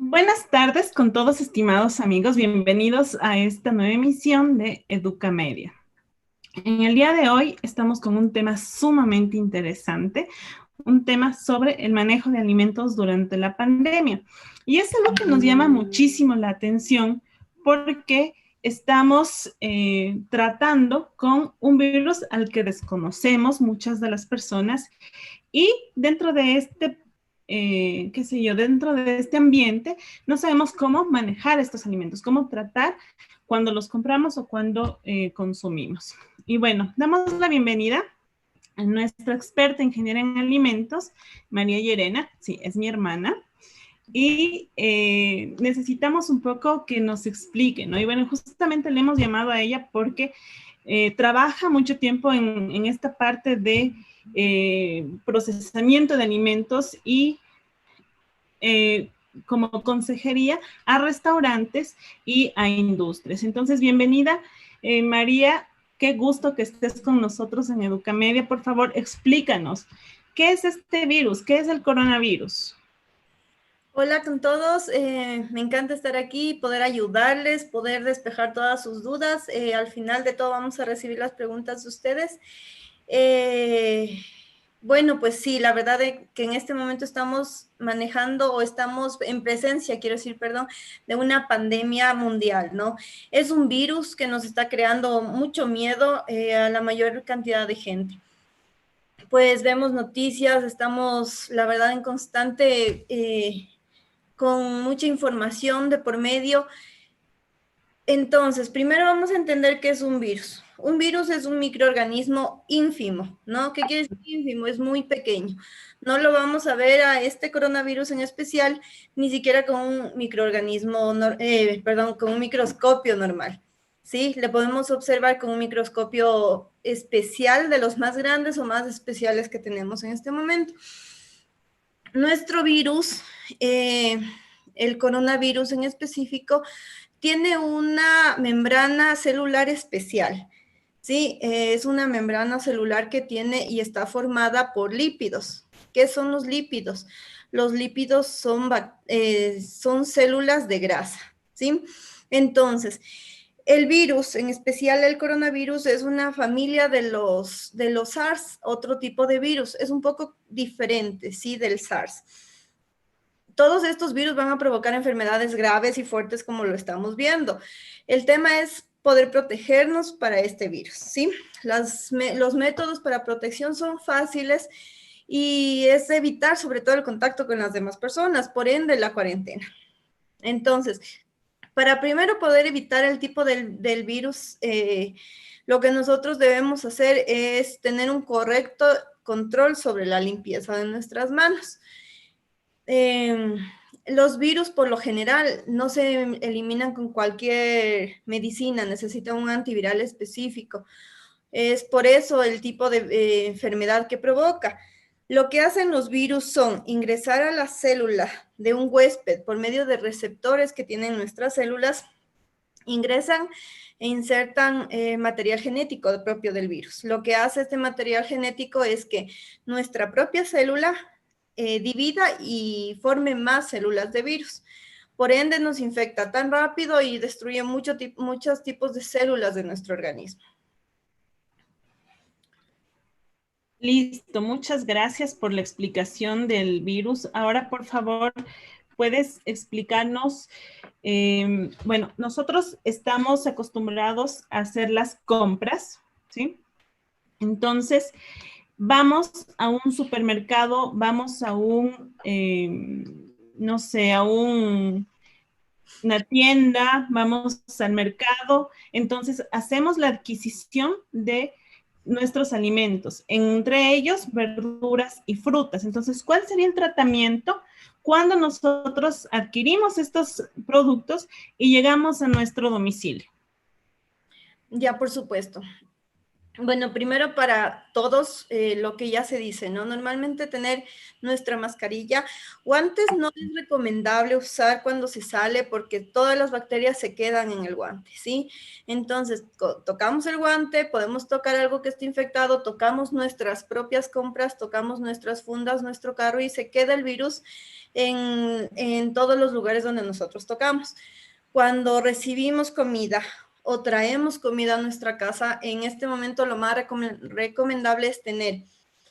Buenas tardes con todos, estimados amigos. Bienvenidos a esta nueva emisión de Educamedia. En el día de hoy estamos con un tema sumamente interesante, un tema sobre el manejo de alimentos durante la pandemia. Y es algo que nos llama muchísimo la atención porque estamos tratando con un virus al que desconocemos muchas de las personas y dentro de qué sé yo, dentro de este ambiente, no sabemos cómo manejar estos alimentos, cómo tratar cuando los compramos o cuando consumimos. Y bueno, damos la bienvenida a nuestra experta ingeniera en alimentos, María Llerena, sí, es mi hermana, y necesitamos un poco que nos explique, ¿no? Y bueno, justamente le hemos llamado a ella porque trabaja mucho tiempo en esta parte de procesamiento de alimentos y como consejería a restaurantes y a industrias. Entonces, bienvenida, María. Qué gusto que estés con nosotros en Educamedia. Por favor, explícanos, ¿qué es este virus? ¿Qué es el coronavirus? Hola con todos, me encanta estar aquí, poder ayudarles, poder despejar todas sus dudas. Al final de todo vamos a recibir las preguntas de ustedes. Bueno, pues sí, la verdad es que en este momento estamos manejando o estamos en presencia, quiero decir, perdón, de una pandemia mundial, ¿no? Es un virus que nos está creando mucho miedo a la mayor cantidad de gente. Pues vemos noticias, estamos, la verdad, en constante con mucha información de por medio. Entonces, primero vamos a entender qué es un virus. Un virus es un microorganismo ínfimo, ¿no? ¿Qué quiere decir ínfimo? Es muy pequeño. No lo vamos a ver a este coronavirus en especial, ni siquiera con un microorganismo, perdón, con un microscopio normal. ¿Sí? Le podemos observar con un microscopio especial de los más grandes o más especiales que tenemos en este momento. Nuestro virus, el coronavirus en específico, tiene una membrana celular especial. Sí, es una membrana celular que tiene y está formada por lípidos. ¿Qué son los lípidos? Los lípidos son células de grasa, ¿sí? Entonces, el virus, en especial el coronavirus, es una familia de los SARS, otro tipo de virus. Es un poco diferente, ¿sí? Del SARS. Todos estos virus van a provocar enfermedades graves y fuertes como lo estamos viendo. El tema es poder protegernos para este virus, ¿sí? Los métodos para protección son fáciles y es evitar sobre todo el contacto con las demás personas, por ende la cuarentena. Entonces, para primero poder evitar el tipo del virus, lo que nosotros debemos hacer es tener un correcto control sobre la limpieza de nuestras manos. Los virus por lo general no se eliminan con cualquier medicina, necesitan un antiviral específico. Es por eso el tipo de enfermedad que provoca. Lo que hacen los virus son ingresar a la célula de un huésped por medio de receptores que tienen nuestras células, ingresan e insertan material genético propio del virus. Lo que hace este material genético es que nuestra propia célula divida y forme más células de virus. Por ende, nos infecta tan rápido y destruye muchos tipos de células de nuestro organismo. Listo, muchas gracias por la explicación del virus. Ahora, por favor, ¿puedes explicarnos? Bueno, nosotros estamos acostumbrados a hacer las compras, ¿sí? Entonces, vamos a un supermercado, vamos a no sé, una tienda, vamos al mercado, entonces hacemos la adquisición de nuestros alimentos, entre ellos verduras y frutas. Entonces, ¿cuál sería el tratamiento cuando nosotros adquirimos estos productos y llegamos a nuestro domicilio? Ya, por supuesto. Bueno, primero para todos lo que ya se dice, ¿no? Normalmente tener nuestra mascarilla. Guantes no es recomendable usar cuando se sale porque todas las bacterias se quedan en el guante, ¿sí? Entonces, tocamos el guante, podemos tocar algo que esté infectado, tocamos nuestras propias compras, tocamos nuestras fundas, nuestro carro y se queda el virus en todos los lugares donde nosotros tocamos. Cuando recibimos comida o traemos comida a nuestra casa, en este momento lo más recomendable es tener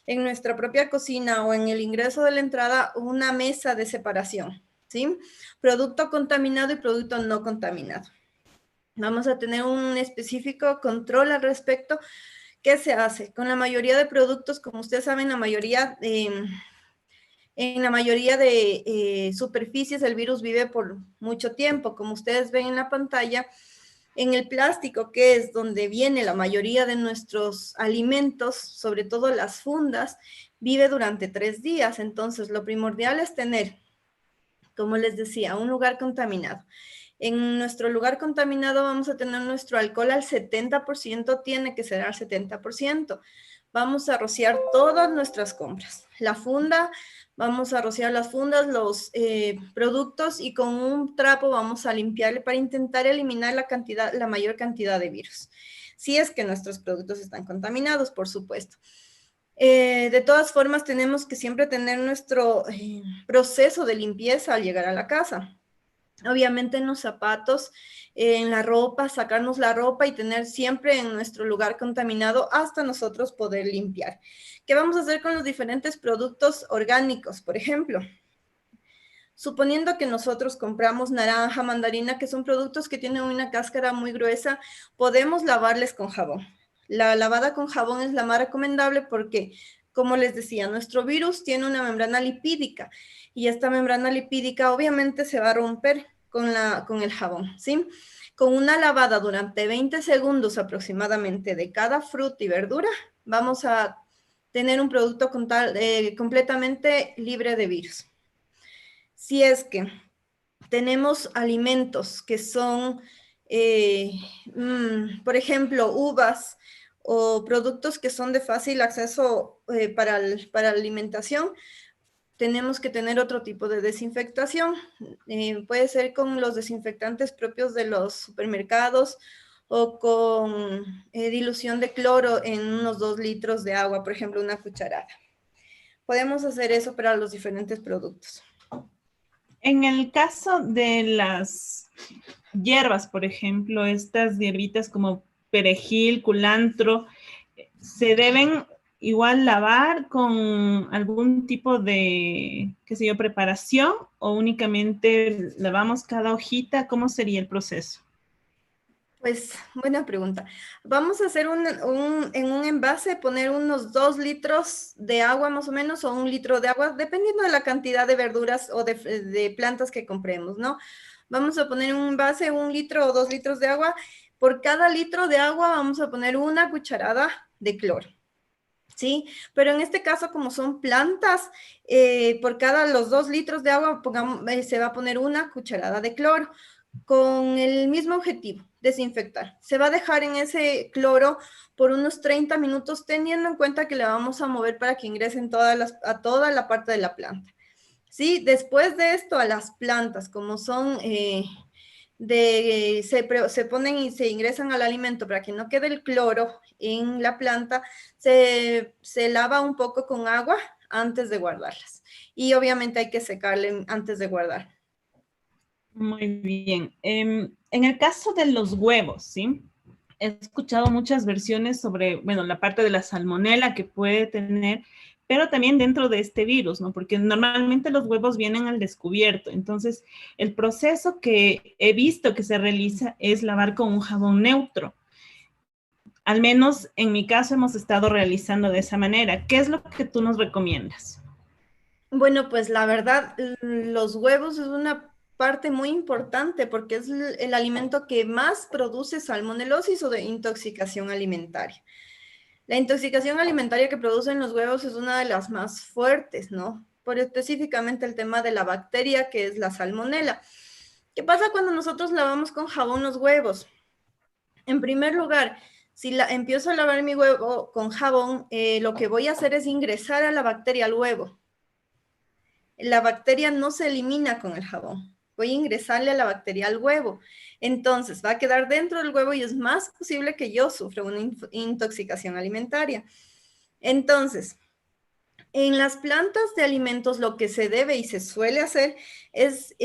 en nuestra propia cocina o en el ingreso de la entrada una mesa de separación, ¿sí? Producto contaminado y producto no contaminado. Vamos a tener un específico control al respecto. ¿Qué se hace? Con la mayoría de productos, como ustedes saben, en la mayoría de superficies el virus vive por mucho tiempo. Como ustedes ven en la pantalla, en el plástico, que es donde viene la mayoría de nuestros alimentos, sobre todo las fundas, vive durante 3 días. Entonces, lo primordial es tener, como les decía, un lugar contaminado. En nuestro lugar contaminado vamos a tener nuestro alcohol al 70%, tiene que ser al 70%. Vamos a rociar todas nuestras compras. La funda, vamos a rociar las fundas, los productos y con un trapo vamos a limpiarle para intentar eliminar la mayor cantidad de virus. Si es que nuestros productos están contaminados, por supuesto. De todas formas, tenemos que siempre tener nuestro proceso de limpieza al llegar a la casa. Obviamente en los zapatos, en la ropa, sacarnos la ropa y tener siempre en nuestro lugar contaminado hasta nosotros poder limpiar. ¿Qué vamos a hacer con los diferentes productos orgánicos? Por ejemplo, suponiendo que nosotros compramos naranja, mandarina, que son productos que tienen una cáscara muy gruesa, podemos lavarles con jabón. La lavada con jabón es la más recomendable porque, como les decía, nuestro virus tiene una membrana lipídica y esta membrana lipídica obviamente se va a romper con el jabón, ¿sí? Con una lavada durante 20 segundos aproximadamente de cada fruta y verdura, vamos a tener un producto completamente libre de virus. Si es que tenemos alimentos que son, por ejemplo, uvas o productos que son de fácil acceso para la alimentación, tenemos que tener otro tipo de desinfectación. Puede ser con los desinfectantes propios de los supermercados o con dilución de cloro en unos 2 litros de agua, por ejemplo, una cucharada. Podemos hacer eso para los diferentes productos. En el caso de las hierbas, por ejemplo, estas hierbitas como perejil, culantro, ¿se deben igual lavar con algún tipo de, qué sé yo, preparación o únicamente lavamos cada hojita? ¿Cómo sería el proceso? Pues, buena pregunta. Vamos a hacer en un envase, poner unos 2 litros de agua más o menos, o 1 litro de agua, dependiendo de la cantidad de verduras o de plantas que compremos, ¿no? Vamos a poner en un envase 1 litro o 2 litros de agua. Por cada litro de agua vamos a poner una cucharada de cloro. ¿Sí? Pero en este caso, como son plantas, por cada los 2 litros de agua se va a poner una cucharada de cloro con el mismo objetivo, desinfectar. Se va a dejar en ese cloro por unos 30 minutos, teniendo en cuenta que le vamos a mover para que ingresen a toda la parte de la planta. ¿Sí? Después de esto, a las plantas, como son se ponen y se ingresan al alimento para que no quede el cloro en la planta, se lava un poco con agua antes de guardarlas. Y obviamente hay que secarle antes de guardar. Muy bien. En el caso de los huevos, ¿sí? He escuchado muchas versiones sobre, bueno, la parte de la salmonela que puede tener, pero también dentro de este virus, ¿no? Porque normalmente los huevos vienen al descubierto. Entonces, el proceso que he visto que se realiza es lavar con un jabón neutro. Al menos en mi caso hemos estado realizando de esa manera. ¿Qué es lo que tú nos recomiendas? Bueno, pues la verdad, los huevos es una parte muy importante porque es el alimento que más produce salmonelosis o de intoxicación alimentaria. La intoxicación alimentaria que producen los huevos es una de las más fuertes, ¿no? Por específicamente el tema de la bacteria que es la salmonela. ¿Qué pasa cuando nosotros lavamos con jabón los huevos? En primer lugar, Si empiezo a lavar mi huevo con jabón, lo que voy a hacer es ingresar a la bacteria al huevo. La bacteria no se elimina con el jabón. Voy a ingresarle a la bacteria al huevo. Entonces, va a quedar dentro del huevo y es más posible que yo sufra una intoxicación alimentaria. Entonces, en las plantas de alimentos lo que se debe y se suele hacer es,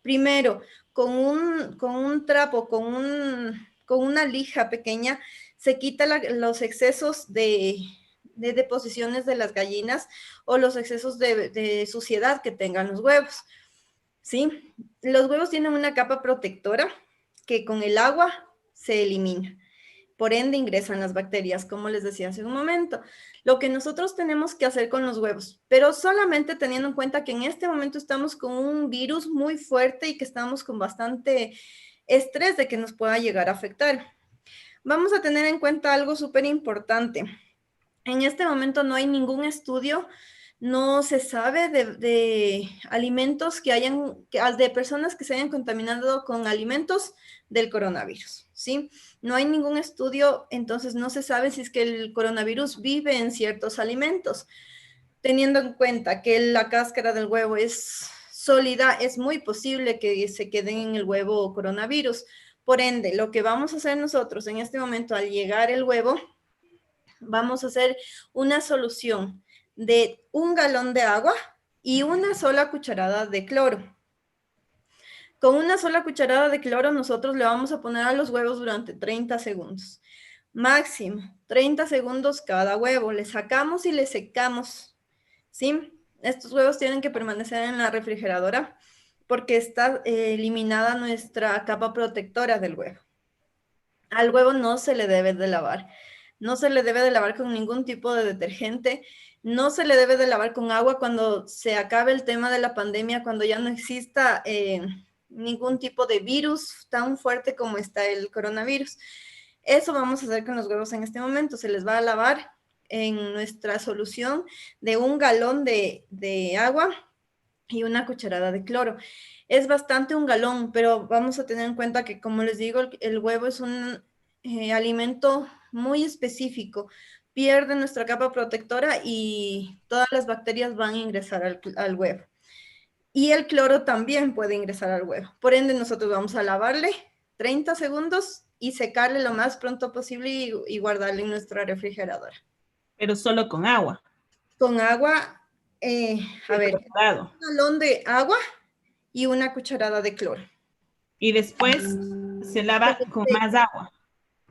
primero, con un trapo, con una lija pequeña, se quita los excesos de deposiciones de las gallinas o los excesos de suciedad que tengan los huevos, ¿sí? Los huevos tienen una capa protectora que con el agua se elimina. Por ende, ingresan las bacterias, como les decía hace un momento. Lo que nosotros tenemos que hacer con los huevos, pero solamente teniendo en cuenta que en este momento estamos con un virus muy fuerte y que estamos con bastante estrés de que nos pueda llegar a afectar. Vamos a tener en cuenta algo súper importante. En este momento no hay ningún estudio, no se sabe de alimentos de personas que se hayan contaminado con alimentos del coronavirus, ¿sí? No hay ningún estudio, entonces no se sabe si es que el coronavirus vive en ciertos alimentos. Teniendo en cuenta que la cáscara del huevo es sólida, es muy posible que se quede en el huevo coronavirus. Por ende, lo que vamos a hacer nosotros en este momento al llegar el huevo, vamos a hacer una solución de 1 galón de agua y una sola cucharada de cloro. Con una sola cucharada de cloro nosotros le vamos a poner a los huevos durante 30 segundos. Máximo, 30 segundos cada huevo. Le sacamos y le secamos, ¿sí? Estos huevos tienen que permanecer en la refrigeradora porque está eliminada nuestra capa protectora del huevo. Al huevo no se le debe de lavar. No se le debe de lavar con ningún tipo de detergente. No se le debe de lavar con agua cuando se acabe el tema de la pandemia, cuando ya no exista ningún tipo de virus tan fuerte como está el coronavirus. Eso vamos a hacer con los huevos en este momento. Se les va a lavar en nuestra solución de 1 galón de agua y una cucharada de cloro. Es bastante 1 galón, pero vamos a tener en cuenta que, como les digo, el huevo es un alimento muy específico. Pierde nuestra capa protectora y todas las bacterias van a ingresar al huevo. Y el cloro también puede ingresar al huevo. Por ende, nosotros vamos a lavarle 30 segundos y secarle lo más pronto posible y guardarle en nuestra refrigeradora. Pero solo con agua. Con agua, a ver, 1 galón de agua y una cucharada de cloro. Y después se lava con más agua.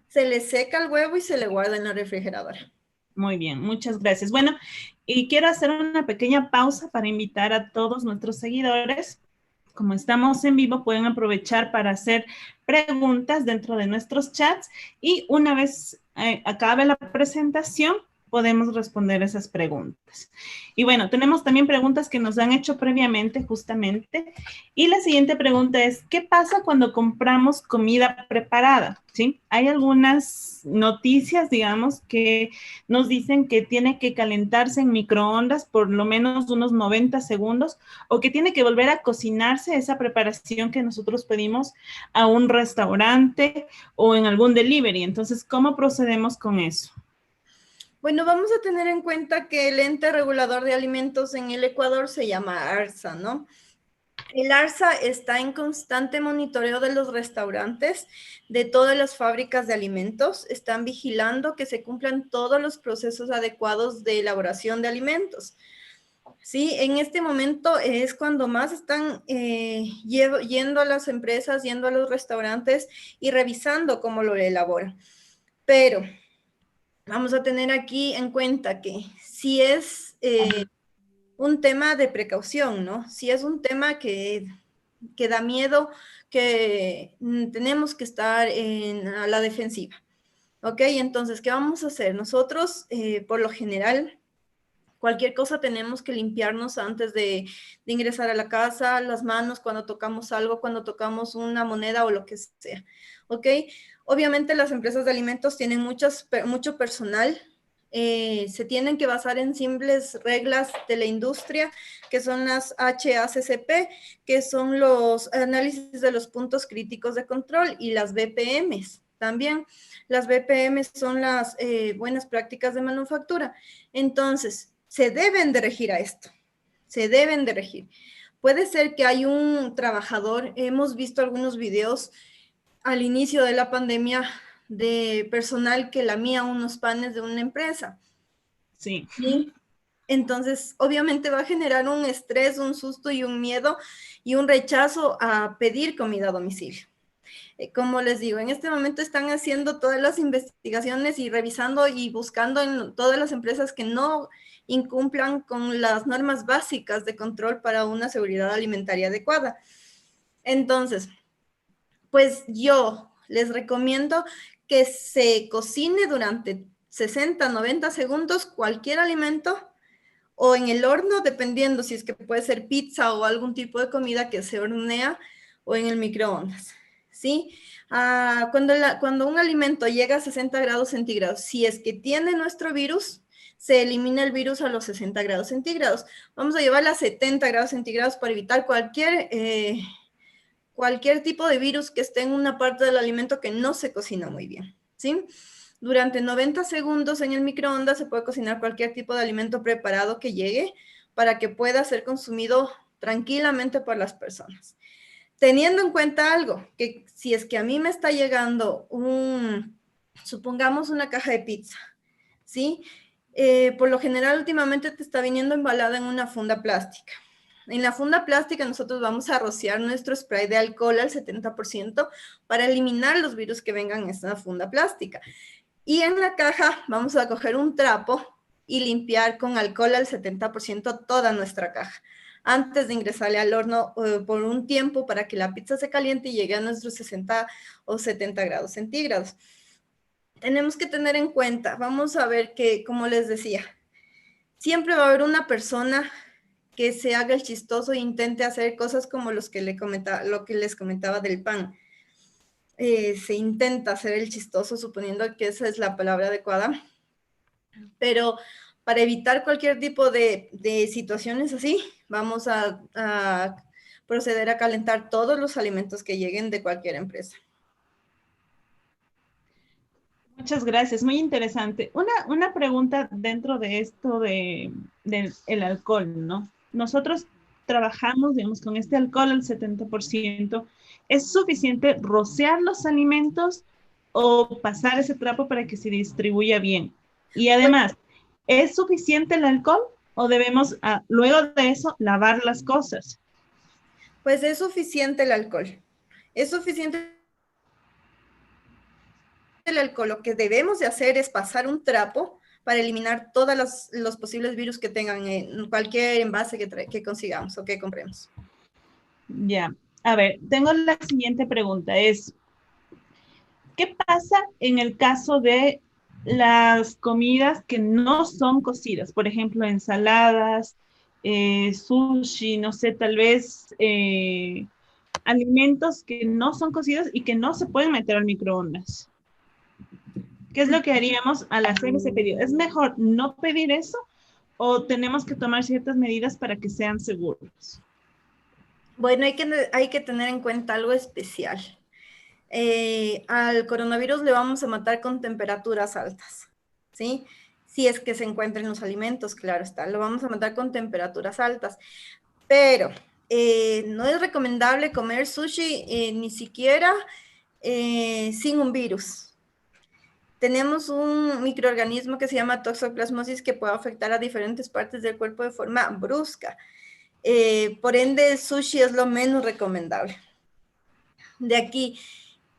Se le seca el huevo y se le guarda en la refrigeradora. Muy bien, muchas gracias. Bueno, y quiero hacer una pequeña pausa para invitar a todos nuestros seguidores. Como estamos en vivo, pueden aprovechar para hacer preguntas dentro de nuestros chats y una vez acabe la presentación, podemos responder esas preguntas. Y bueno, tenemos también preguntas que nos han hecho previamente, justamente. Y la siguiente pregunta es, ¿qué pasa cuando compramos comida preparada? ¿Sí? Hay algunas noticias, digamos, que nos dicen que tiene que calentarse en microondas por lo menos unos 90 segundos o que tiene que volver a cocinarse esa preparación que nosotros pedimos a un restaurante o en algún delivery. Entonces, ¿cómo procedemos con eso? Bueno, vamos a tener en cuenta que el ente regulador de alimentos en el Ecuador se llama ARSA, ¿no? El ARSA está en constante monitoreo de los restaurantes, de todas las fábricas de alimentos, están vigilando que se cumplan todos los procesos adecuados de elaboración de alimentos. Sí, en este momento es cuando más están yendo a las empresas, yendo a los restaurantes y revisando cómo lo elaboran. Pero vamos a tener aquí en cuenta que si es un tema de precaución, ¿no? Si es un tema que da miedo, que tenemos que estar a la defensiva. ¿Ok? Entonces, ¿qué vamos a hacer? Nosotros, por lo general, cualquier cosa tenemos que limpiarnos antes de ingresar a la casa, las manos cuando tocamos algo, cuando tocamos una moneda o lo que sea. ¿Ok? Obviamente las empresas de alimentos tienen mucho personal. Se tienen que basar en simples reglas de la industria, que son las HACCP, que son los análisis de los puntos críticos de control, y las BPMs. también. Las BPM son las buenas prácticas de manufactura. Entonces, se deben de regir a esto, se deben de regir. Puede ser que hay un trabajador, hemos visto algunos videos al inicio de la pandemia de personal que lamía unos panes de una empresa. Sí. ¿Sí? Entonces, obviamente va a generar un estrés, un susto y un miedo y un rechazo a pedir comida a domicilio. Como les digo, en este momento están haciendo todas las investigaciones y revisando y buscando en todas las empresas que no incumplan con las normas básicas de control para una seguridad alimentaria adecuada. Entonces, pues yo les recomiendo que se cocine durante 60, 90 segundos cualquier alimento o en el horno, dependiendo si es que puede ser pizza o algún tipo de comida que se hornea o en el microondas, ¿sí? Cuando un alimento llega a 60 grados centígrados, si es que tiene nuestro virus, se elimina el virus a los 60 grados centígrados. Vamos a llevarla a 70 grados centígrados para evitar cualquier tipo de virus que esté en una parte del alimento que no se cocina muy bien, ¿sí? Durante 90 segundos en el microondas se puede cocinar cualquier tipo de alimento preparado que llegue para que pueda ser consumido tranquilamente por las personas. Teniendo en cuenta algo, que si es que a mí me está llegando supongamos una caja de pizza, ¿sí? Por lo general últimamente te está viniendo embalada en una funda plástica. En la funda plástica nosotros vamos a rociar nuestro spray de alcohol al 70% para eliminar los virus que vengan en esa funda plástica. Y en la caja vamos a coger un trapo y limpiar con alcohol al 70% toda nuestra caja antes de ingresarle al horno por un tiempo para que la pizza se caliente y llegue a nuestros 60 o 70 grados centígrados. Tenemos que tener en cuenta, vamos a ver que, como les decía, siempre va a haber una persona que se haga el chistoso e intente hacer cosas como lo que les comentaba del pan. Se intenta hacer el chistoso suponiendo que esa es la palabra adecuada, pero para evitar cualquier tipo de situaciones así, vamos a proceder a calentar todos los alimentos que lleguen de cualquier empresa. Muchas gracias, muy interesante. Una pregunta dentro de esto del el alcohol, ¿no? Nosotros trabajamos, digamos, con este alcohol al 70%. ¿Es suficiente rociar los alimentos o pasar ese trapo para que se distribuya bien? Y Pues, además, ¿es suficiente el alcohol o debemos, luego de eso, lavar las cosas? pues es suficiente el alcohol. Es suficiente el alcohol. Lo que debemos de hacer es pasar un trapo para eliminar todos los posibles virus que tengan en cualquier envase que consigamos o que compremos. Ya. A ver, tengo la siguiente pregunta. ¿Qué pasa en el caso de las comidas que no son cocidas? Por ejemplo, ensaladas, sushi, no sé, tal vez alimentos que no son cocidos y que no se pueden meter al microondas. ¿Qué es lo que haríamos al hacer ese pedido? ¿Es mejor no pedir eso o tenemos que tomar ciertas medidas para que sean seguros? Bueno, hay que tener en cuenta algo especial. Al coronavirus le vamos a matar con temperaturas altas, ¿sí? Si es que se encuentra en los alimentos, claro está, lo vamos a matar con temperaturas altas. Pero no es recomendable comer sushi ni siquiera sin un virus. Tenemos un microorganismo que se llama toxoplasmosis que puede afectar a diferentes partes del cuerpo de forma brusca. Por ende, el sushi es lo menos recomendable. De aquí,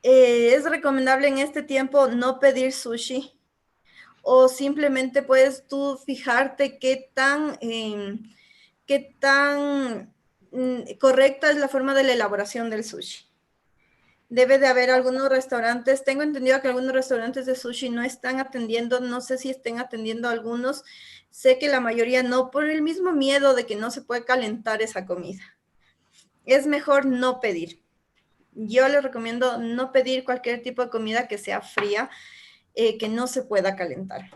es recomendable en este tiempo no pedir sushi o simplemente puedes tú fijarte qué tan correcta es la forma de la elaboración del sushi. Debe de haber algunos restaurantes, tengo entendido que algunos restaurantes de sushi no están atendiendo, no sé si estén atendiendo a algunos, sé que la mayoría no, por el mismo miedo de que no se puede calentar esa comida. Es mejor no pedir. Yo les recomiendo no pedir cualquier tipo de comida que sea fría, que no se pueda calentar.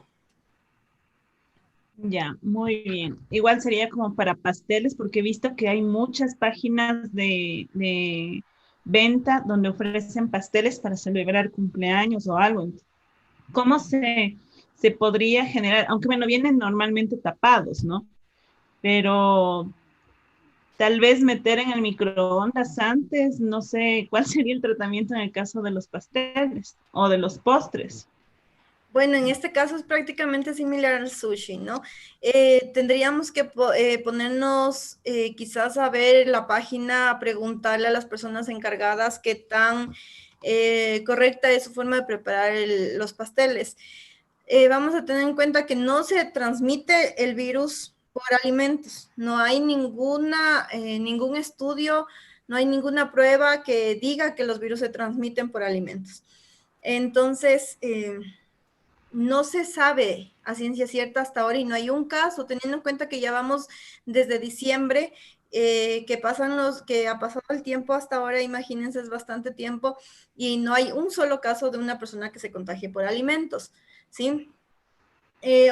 Ya, muy bien. Igual sería como para pasteles, porque he visto que hay muchas páginas de venta donde ofrecen pasteles para celebrar cumpleaños o algo. ¿Cómo se podría generar? Aunque bueno, vienen normalmente tapados, ¿no? Pero tal vez meter en el microondas antes, no sé cuál sería el tratamiento en el caso de los pasteles o de los postres. Bueno, en este caso es prácticamente similar al sushi, ¿no? Tendríamos que ponernos quizás a ver la página, a preguntarle a las personas encargadas qué tan correcta es su forma de preparar los pasteles. Vamos a tener en cuenta que no se transmite el virus por alimentos. No hay ningún estudio, no hay ninguna prueba que diga que los virus se transmiten por alimentos. Entonces, no se sabe a ciencia cierta hasta ahora y no hay un caso, teniendo en cuenta que ya vamos desde diciembre, que ha pasado el tiempo hasta ahora, imagínense, es bastante tiempo, y no hay un solo caso de una persona que se contagie por alimentos, ¿sí?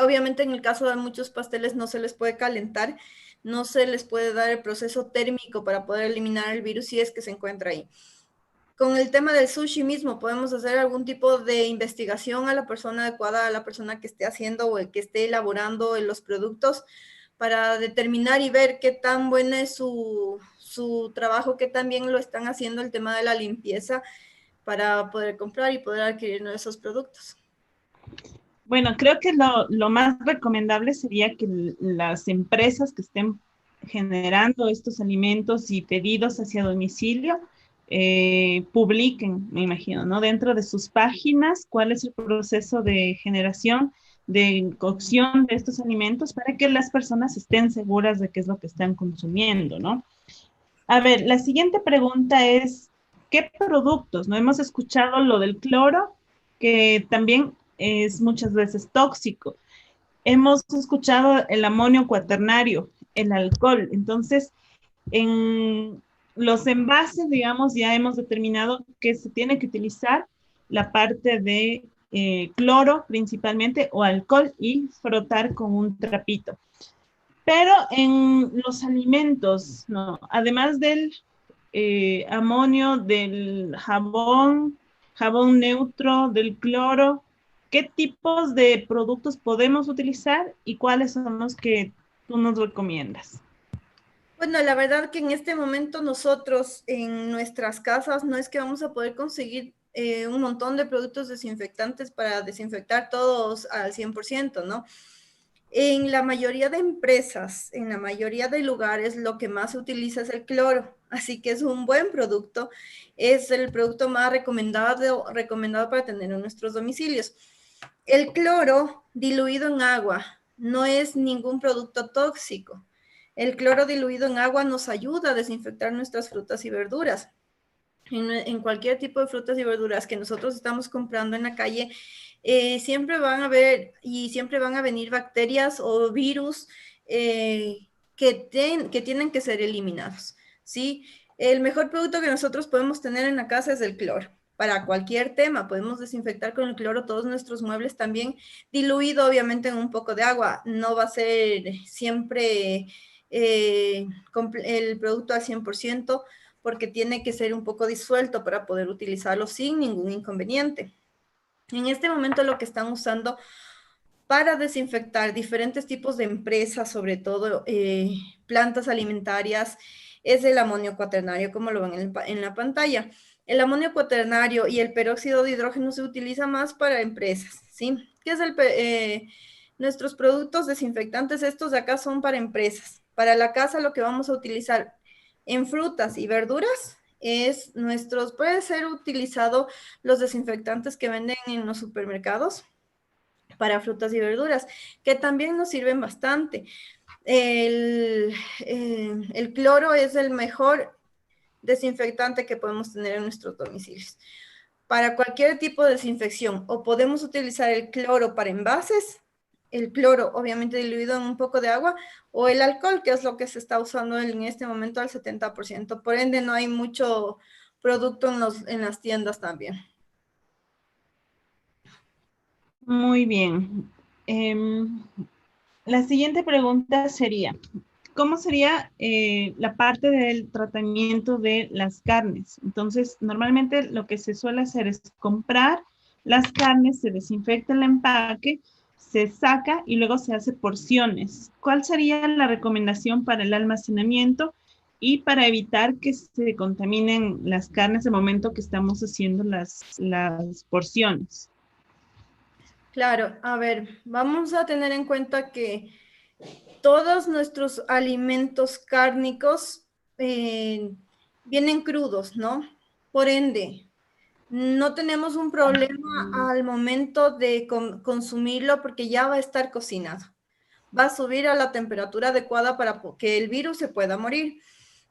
Obviamente en el caso de muchos pasteles no se les puede calentar, no se les puede dar el proceso térmico para poder eliminar el virus si es que se encuentra ahí. Con el tema del sushi mismo, podemos hacer algún tipo de investigación a la persona adecuada, a la persona que esté haciendo o el que esté elaborando los productos para determinar y ver qué tan buena es su trabajo, qué tan bien lo están haciendo el tema de la limpieza para poder comprar y poder adquirir esos productos. Bueno, creo que lo más recomendable sería que las empresas que estén generando estos alimentos y pedidos hacia domicilio publiquen, me imagino, ¿no? Dentro de sus páginas, cuál es el proceso de generación, de cocción de estos alimentos para que las personas estén seguras de qué es lo que están consumiendo, ¿no? A ver, la siguiente pregunta es, ¿qué productos? No hemos escuchado lo del cloro, que también es muchas veces tóxico. Hemos escuchado el amonio cuaternario, el alcohol. Entonces, en los envases, digamos, ya hemos determinado que se tiene que utilizar la parte de cloro principalmente o alcohol y frotar con un trapito. Pero en los alimentos, ¿no? Además del amonio, del jabón, jabón neutro, del cloro, ¿qué tipos de productos podemos utilizar y cuáles son los que tú nos recomiendas? Bueno, la verdad que en este momento nosotros en nuestras casas no es que vamos a poder conseguir un montón de productos desinfectantes para desinfectar todos al 100%, ¿no? En la mayoría de empresas, en la mayoría de lugares, lo que más se utiliza es el cloro, así que es un buen producto, es el producto más recomendado para tener en nuestros domicilios. El cloro diluido en agua no es ningún producto tóxico. El cloro diluido en agua nos ayuda a desinfectar nuestras frutas y verduras. En cualquier tipo de frutas y verduras que nosotros estamos comprando en la calle, siempre van a haber y siempre van a venir bacterias o virus que tienen que ser eliminados, ¿sí? El mejor producto que nosotros podemos tener en la casa es el cloro. Para cualquier tema, podemos desinfectar con el cloro todos nuestros muebles también, diluido obviamente en un poco de agua. No va a ser siempre el producto al 100%, porque tiene que ser un poco disuelto para poder utilizarlo sin ningún inconveniente. En este momento lo que están usando para desinfectar diferentes tipos de empresas, sobre todo plantas alimentarias, es el amonio cuaternario, como lo ven en la pantalla. El amonio cuaternario y el peróxido de hidrógeno se utiliza más para empresas, ¿sí? ¿Qué es nuestros productos desinfectantes? Estos de acá son para empresas. Para la casa lo que vamos a utilizar en frutas y verduras puede ser utilizado los desinfectantes que venden en los supermercados para frutas y verduras, que también nos sirven bastante. El cloro es el mejor desinfectante que podemos tener en nuestros domicilios. Para cualquier tipo de desinfección, o podemos utilizar el cloro para envases, el cloro obviamente diluido en un poco de agua, o el alcohol, que es lo que se está usando en este momento al 70%. Por ende, no hay mucho producto en las tiendas también. Muy bien. Em, la siguiente pregunta sería, ¿cómo sería la parte del tratamiento de las carnes? Entonces, normalmente lo que se suele hacer es comprar las carnes, se desinfecta el empaque, se saca y luego se hace porciones. ¿Cuál sería la recomendación para el almacenamiento y para evitar que se contaminen las carnes de momento que estamos haciendo las porciones? Claro, a ver, vamos a tener en cuenta que todos nuestros alimentos cárnicos vienen crudos, ¿no? Por ende, no tenemos un problema al momento de consumirlo porque ya va a estar cocinado. Va a subir a la temperatura adecuada para que el virus se pueda morir.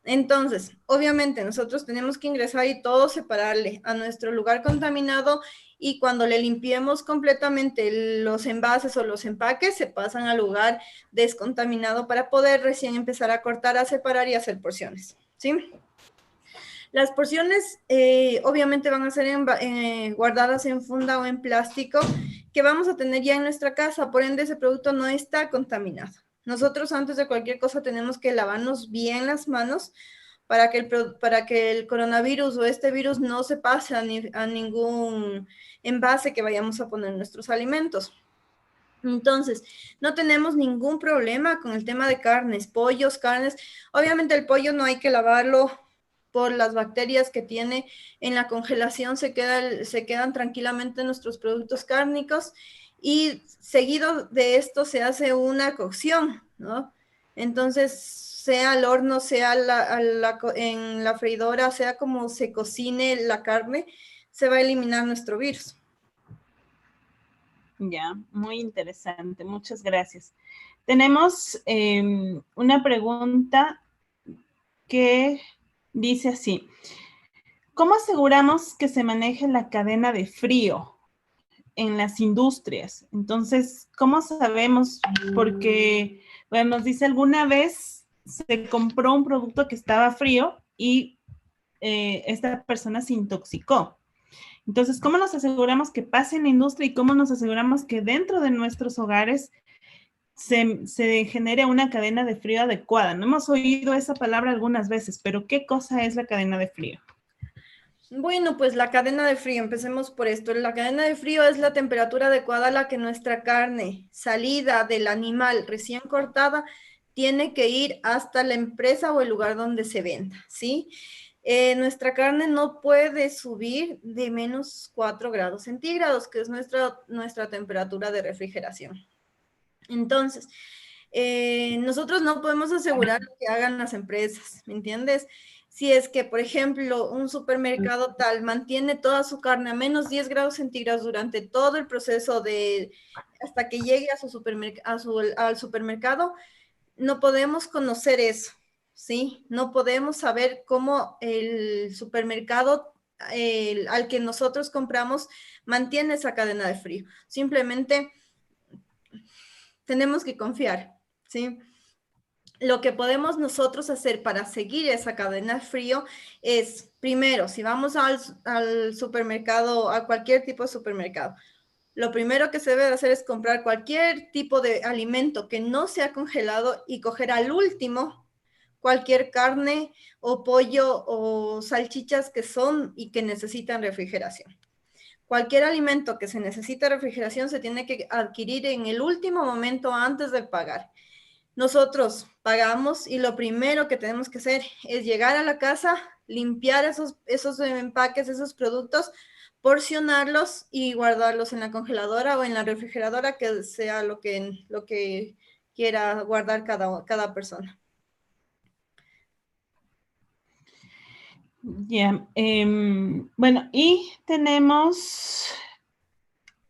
Entonces, obviamente nosotros tenemos que ingresar y todo separarle a nuestro lugar contaminado y cuando le limpiemos completamente los envases o los empaques, se pasan al lugar descontaminado para poder recién empezar a cortar, a separar y hacer porciones, ¿sí? Las porciones obviamente van a ser guardadas en funda o en plástico que vamos a tener ya en nuestra casa, por ende ese producto no está contaminado. Nosotros antes de cualquier cosa tenemos que lavarnos bien las manos para que el coronavirus o este virus no se pase a ningún envase que vayamos a poner en nuestros alimentos. Entonces, no tenemos ningún problema con el tema de carnes, pollos, carnes. Obviamente el pollo no hay que lavarlo por las bacterias que tiene en la congelación, se quedan tranquilamente nuestros productos cárnicos y seguido de esto se hace una cocción, ¿no? Entonces, sea al horno, sea en la freidora, sea como se cocine la carne, se va a eliminar nuestro virus. Ya, muy interesante. Muchas gracias. Tenemos una pregunta que dice así. ¿Cómo aseguramos que se maneje la cadena de frío en las industrias? Entonces, ¿cómo sabemos? Porque, bueno, nos dice alguna vez se compró un producto que estaba frío y esta persona se intoxicó. Entonces, ¿cómo nos aseguramos que pase en la industria y cómo nos aseguramos que dentro de nuestros hogares se genere una cadena de frío adecuada? No hemos oído esa palabra algunas veces, pero ¿qué cosa es la cadena de frío? Bueno, pues la cadena de frío, empecemos por esto. La cadena de frío es la temperatura adecuada a la que nuestra carne salida del animal recién cortada tiene que ir hasta la empresa o el lugar donde se venda, ¿sí? Nuestra carne no puede subir de menos 4 grados centígrados, que es nuestra temperatura de refrigeración. Entonces, nosotros no podemos asegurar lo que hagan las empresas, ¿me entiendes? Si es que, por ejemplo, un supermercado tal mantiene toda su carne a menos 10 grados centígrados durante todo el proceso hasta que llegue a al supermercado, no podemos conocer eso, ¿sí? No podemos saber cómo el supermercado al que nosotros compramos mantiene esa cadena de frío. Simplemente tenemos que confiar, ¿sí? Lo que podemos nosotros hacer para seguir esa cadena de frío es, primero, si vamos al supermercado, a cualquier tipo de supermercado, lo primero que se debe hacer es comprar cualquier tipo de alimento que no sea congelado y coger al último cualquier carne o pollo o salchichas que son y que necesitan refrigeración. Cualquier alimento que se necesita refrigeración se tiene que adquirir en el último momento antes de pagar. Nosotros pagamos y lo primero que tenemos que hacer es llegar a la casa, limpiar esos empaques, esos productos, porcionarlos y guardarlos en la congeladora o en la refrigeradora, que sea lo que quiera guardar cada persona. Ya, bueno, y tenemos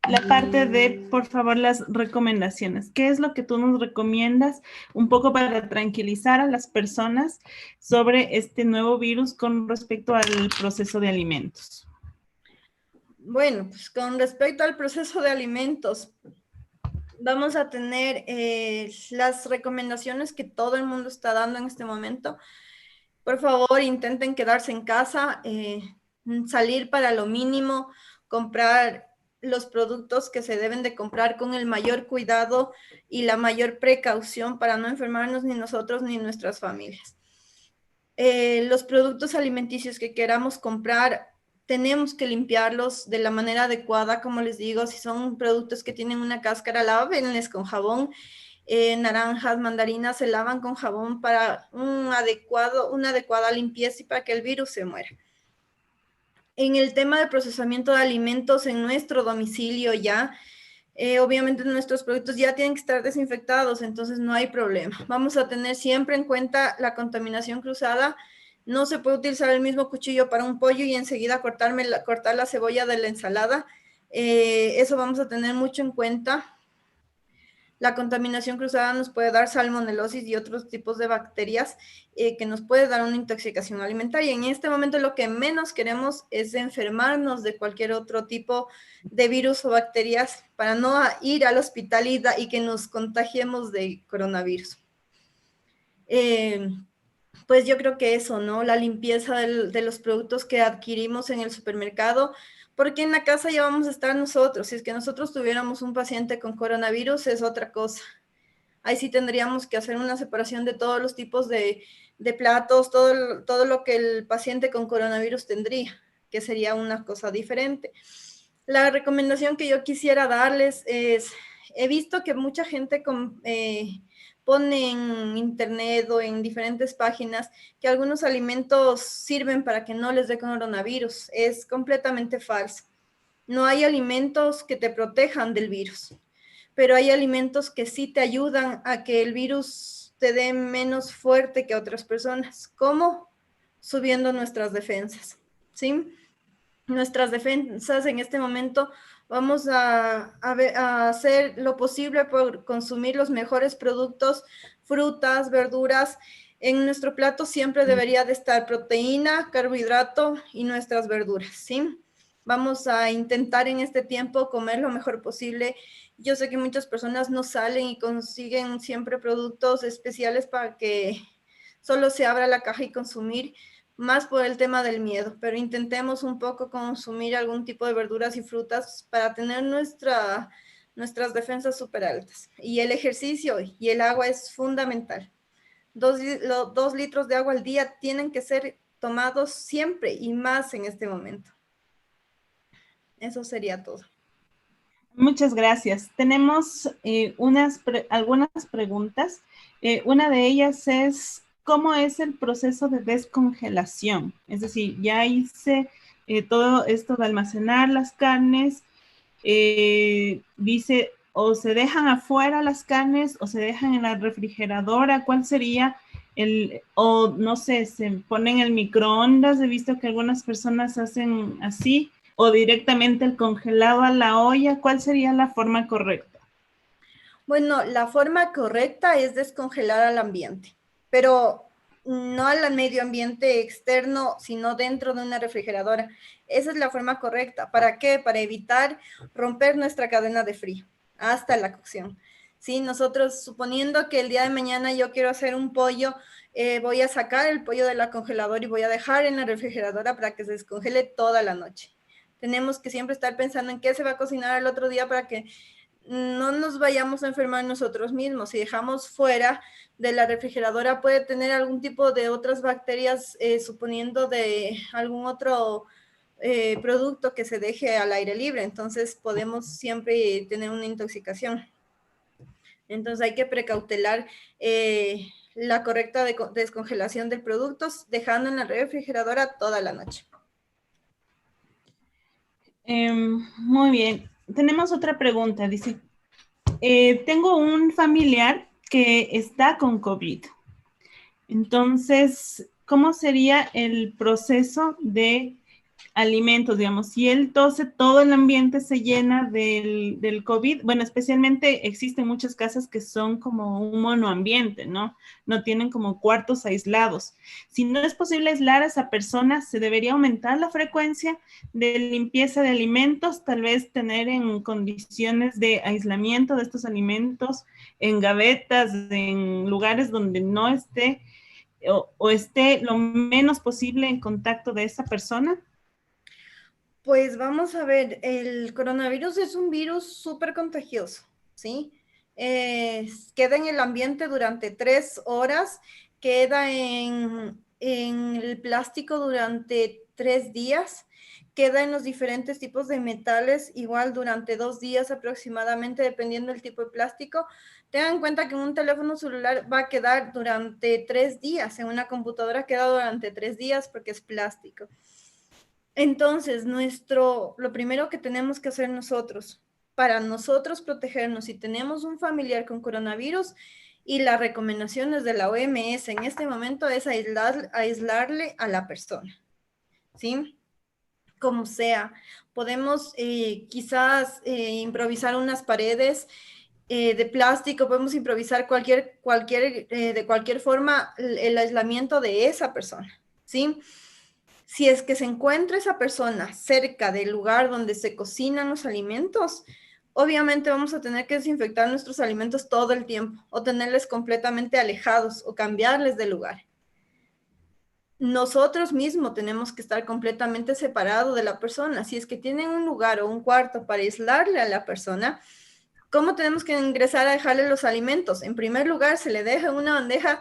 la parte de, por favor, las recomendaciones. ¿Qué es lo que tú nos recomiendas un poco para tranquilizar a las personas sobre este nuevo virus con respecto al proceso de alimentos? Bueno, pues con respecto al proceso de alimentos, vamos a tener las recomendaciones que todo el mundo está dando en este momento. Por favor, intenten quedarse en casa, salir para lo mínimo, comprar. los productos que se deben de comprar con el mayor cuidado y la mayor precaución para no enfermarnos ni nosotros ni nuestras familias. Los productos alimenticios que queramos comprar, tenemos que limpiarlos de la manera adecuada, como les digo, si son productos que tienen una cáscara, lávenles con jabón. Naranjas, mandarinas se lavan con jabón para una adecuada limpieza y para que el virus se muera. En el tema del procesamiento de alimentos en nuestro domicilio ya, obviamente nuestros productos ya tienen que estar desinfectados, entonces no hay problema. Vamos a tener siempre en cuenta la contaminación cruzada. No se puede utilizar el mismo cuchillo para un pollo y enseguida cortar la cebolla de la ensalada. Eso vamos a tener mucho en cuenta. La contaminación cruzada nos puede dar salmonelosis y otros tipos de bacterias que nos puede dar una intoxicación alimentaria. En este momento lo que menos queremos es enfermarnos de cualquier otro tipo de virus o bacterias para no ir al hospital y que nos contagiemos de coronavirus. Pues yo creo que eso, ¿no? La limpieza de los productos que adquirimos en el supermercado, porque en la casa ya vamos a estar nosotros. Si es que nosotros tuviéramos un paciente con coronavirus, es otra cosa. Ahí sí tendríamos que hacer una separación de todos los tipos de platos, todo lo que el paciente con coronavirus tendría, que sería una cosa diferente. La recomendación que yo quisiera darles es, he visto que mucha gente pone en internet o en diferentes páginas que algunos alimentos sirven para que no les dé coronavirus. Es completamente falso. No hay alimentos que te protejan del virus, pero hay alimentos que sí te ayudan a que el virus te dé menos fuerte que otras personas. ¿Cómo? Subiendo nuestras defensas, ¿sí? Nuestras defensas en este momento vamos a hacer lo posible por consumir los mejores productos, frutas, verduras. En nuestro plato siempre debería de estar proteína, carbohidrato y nuestras verduras, ¿sí? Vamos a intentar en este tiempo comer lo mejor posible. Yo sé que muchas personas no salen y consiguen siempre productos especiales para que solo se abra la caja y consumir, más por el tema del miedo, pero intentemos un poco consumir algún tipo de verduras y frutas para tener nuestras defensas súper altas. Y el ejercicio y el agua es fundamental. 2 litros de agua al día tienen que ser tomados siempre y más en este momento. Eso sería todo. Muchas gracias. Tenemos algunas preguntas. Una de ellas es, ¿cómo es el proceso de descongelación? Es decir, ya hice todo esto de almacenar las carnes. Dice, o se dejan afuera las carnes o se dejan en la refrigeradora. ¿Cuál sería o no sé, se ponen en el microondas? He visto que algunas personas hacen así, o directamente el congelado a la olla. ¿Cuál sería la forma correcta? Bueno, la forma correcta es descongelar al ambiente, pero no al medio ambiente externo, sino dentro de una refrigeradora. Esa es la forma correcta. ¿Para qué? Para evitar romper nuestra cadena de frío hasta la cocción. Sí, nosotros, suponiendo que el día de mañana yo quiero hacer un pollo, voy a sacar el pollo de la congeladora y voy a dejar en la refrigeradora para que se descongele toda la noche. Tenemos que siempre estar pensando en qué se va a cocinar el otro día para que no nos vayamos a enfermar nosotros mismos. Si dejamos fuera de la refrigeradora puede tener algún tipo de otras bacterias, suponiendo de algún otro producto que se deje al aire libre. Entonces podemos siempre tener una intoxicación. Entonces hay que precautelar la correcta descongelación de productos, dejando en la refrigeradora toda la noche. Muy bien. Tenemos otra pregunta. Dice, tengo un familiar que está con COVID. Entonces, ¿cómo sería el proceso de alimentos? Digamos, si él tose, todo el ambiente se llena del COVID. Bueno, especialmente existen muchas casas que son como un monoambiente, ¿no? No tienen como cuartos aislados. Si no es posible aislar a esa persona, se debería aumentar la frecuencia de limpieza de alimentos, tal vez tener en condiciones de aislamiento de estos alimentos, en gavetas, en lugares donde no esté o esté lo menos posible en contacto de esa persona. Pues vamos a ver, el coronavirus es un virus súper contagioso, ¿sí? Queda en el ambiente durante 3 horas, queda en el plástico durante 3 días, queda en los diferentes tipos de metales igual durante 2 días aproximadamente, dependiendo del tipo de plástico. Tengan en cuenta que un teléfono celular va a quedar durante 3 días, en una computadora queda durante 3 días porque es plástico. Entonces, lo primero que tenemos que hacer nosotros, para nosotros protegernos si tenemos un familiar con coronavirus, y las recomendaciones de la OMS en este momento es aislarle a la persona, ¿sí? Como sea, podemos quizás improvisar unas paredes de plástico, podemos improvisar de cualquier forma el aislamiento de esa persona, ¿sí? Si es que se encuentra esa persona cerca del lugar donde se cocinan los alimentos, obviamente vamos a tener que desinfectar nuestros alimentos todo el tiempo o tenerles completamente alejados o cambiarles de lugar. Nosotros mismos tenemos que estar completamente separados de la persona. Si es que tienen un lugar o un cuarto para aislarle a la persona, ¿cómo tenemos que ingresar a dejarle los alimentos? En primer lugar, se le deja en una bandeja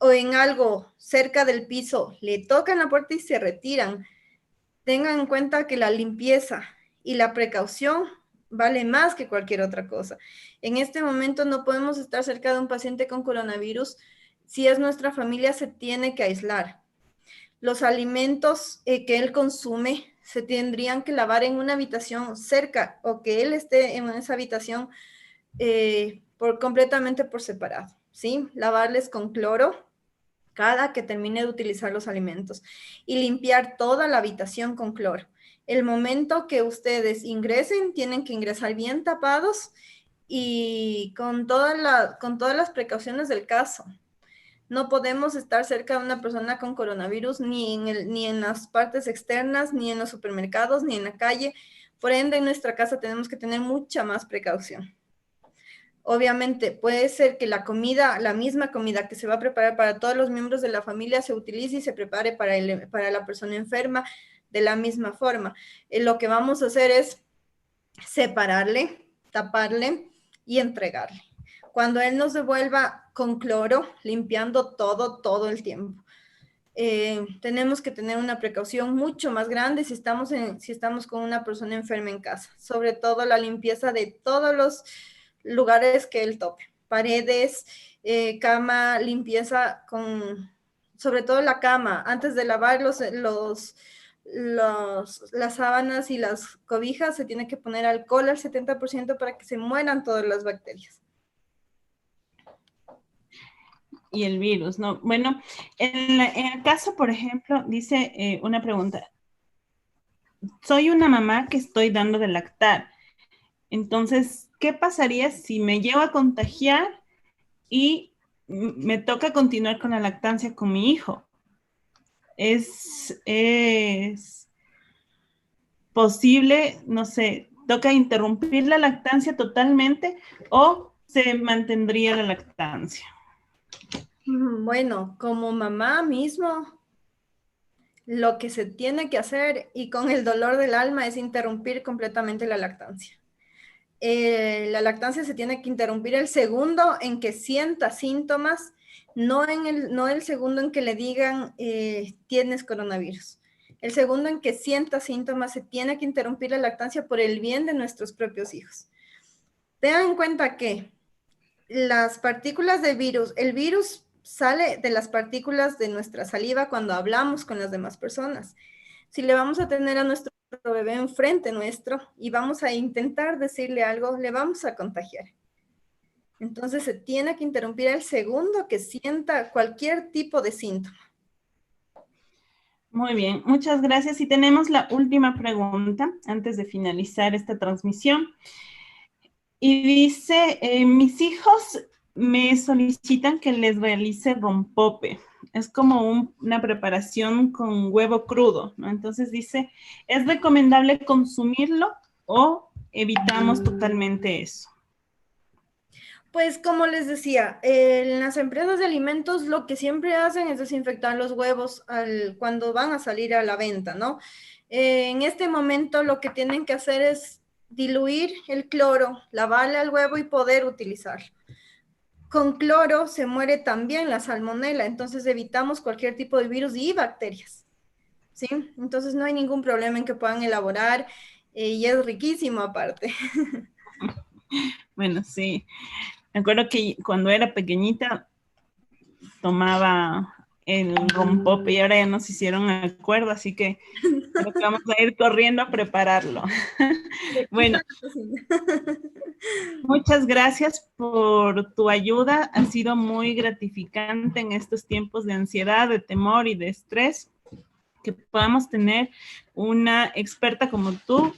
o en algo cerca del piso, le tocan la puerta y se retiran. Tengan en cuenta que la limpieza y la precaución vale más que cualquier otra cosa. En este momento no podemos estar cerca de un paciente con coronavirus. Si es nuestra familia, se tiene que aislar. Los alimentos que él consume se tendrían que lavar en una habitación cerca o que él esté en esa habitación completamente por separado, ¿sí? Lavarles con cloro cada que termine de utilizar los alimentos y limpiar toda la habitación con cloro. El momento que ustedes ingresen, tienen que ingresar bien tapados y con todas las precauciones del caso. No podemos estar cerca de una persona con coronavirus ni en las partes externas, ni en los supermercados, ni en la calle. Por ende, en nuestra casa tenemos que tener mucha más precaución. Obviamente, puede ser que la misma comida que se va a preparar para todos los miembros de la familia se utilice y se prepare para la persona enferma de la misma forma. Lo que vamos a hacer es separarle, taparle y entregarle. Cuando él nos devuelva con cloro, limpiando todo el tiempo. Tenemos que tener una precaución mucho más grande si estamos con una persona enferma en casa, sobre todo la limpieza de todos los lugares que él tope, paredes, cama, limpieza sobre todo la cama, antes de lavar las sábanas y las cobijas, se tiene que poner alcohol al 70% para que se mueran todas las bacterias. Y el virus, ¿no? Bueno, en el caso, por ejemplo, dice una pregunta. Soy una mamá que estoy dando de lactar. Entonces, ¿qué pasaría si me llevo a contagiar y me toca continuar con la lactancia con mi hijo? ¿Es posible, no sé, toca interrumpir la lactancia totalmente o se mantendría la lactancia? Bueno, como mamá mismo, lo que se tiene que hacer y con el dolor del alma es interrumpir completamente la lactancia. La lactancia se tiene que interrumpir el segundo en que sienta síntomas, no el segundo en que le digan tienes coronavirus. El segundo en que sienta síntomas, se tiene que interrumpir la lactancia por el bien de nuestros propios hijos. Tengan en cuenta que las partículas del virus, el virus sale de las partículas de nuestra saliva cuando hablamos con las demás personas. Si le vamos a tener a nuestro bebé enfrente nuestro y vamos a intentar decirle algo, le vamos a contagiar. Entonces se tiene que interrumpir el segundo que sienta cualquier tipo de síntoma. Muy bien, muchas gracias. Y tenemos la última pregunta antes de finalizar esta transmisión. Y dice, mis hijos me solicitan que les realice rompope. Es como una preparación con huevo crudo, ¿no? Entonces dice, ¿es recomendable consumirlo o evitamos totalmente eso? Pues como les decía, en las empresas de alimentos lo que siempre hacen es desinfectar los huevos cuando van a salir a la venta, ¿no? En este momento lo que tienen que hacer es diluir el cloro, lavarle al huevo y poder utilizarlo. Con cloro se muere también la salmonela, entonces evitamos cualquier tipo de virus y bacterias, ¿sí? Entonces no hay ningún problema en que puedan elaborar y es riquísimo aparte. Bueno, sí. Me acuerdo que cuando era pequeñita tomaba el rompope y ahora ya nos hicieron acuerdo, así que creo que vamos a ir corriendo a prepararlo. Bueno, muchas gracias por tu ayuda. Ha sido muy gratificante en estos tiempos de ansiedad, de temor y de estrés, que podamos tener una experta como tú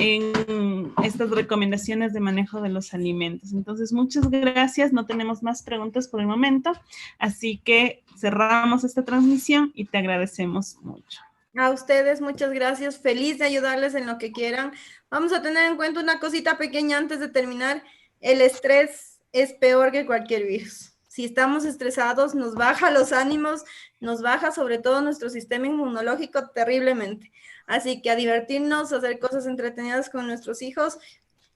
en estas recomendaciones de manejo de los alimentos. Entonces, muchas gracias. No tenemos más preguntas por el momento, así que cerramos esta transmisión y te agradecemos mucho. A ustedes, muchas gracias. Feliz de ayudarles en lo que quieran. Vamos a tener en cuenta una cosita pequeña antes de terminar. El estrés es peor que cualquier virus. Si estamos estresados, nos baja los ánimos, nos baja sobre todo nuestro sistema inmunológico terriblemente. Así que a divertirnos, a hacer cosas entretenidas con nuestros hijos,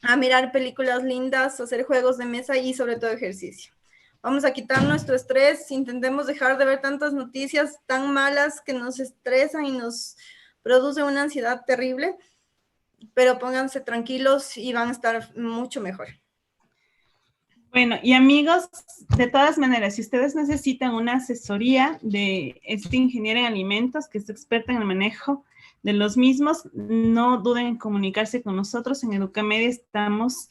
a mirar películas lindas, a hacer juegos de mesa y sobre todo ejercicio. Vamos a quitar nuestro estrés, intentemos dejar de ver tantas noticias tan malas que nos estresan y nos producen una ansiedad terrible, pero pónganse tranquilos y van a estar mucho mejor. Bueno, y amigos, de todas maneras, si ustedes necesitan una asesoría de este ingeniero en alimentos que es experta en el manejo de los mismos, no duden en comunicarse con nosotros. En Educamedia estamos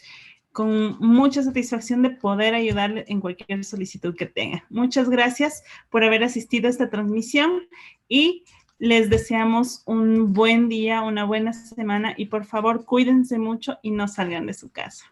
con mucha satisfacción de poder ayudarle en cualquier solicitud que tenga. Muchas gracias por haber asistido a esta transmisión y les deseamos un buen día, una buena semana y por favor cuídense mucho y no salgan de su casa.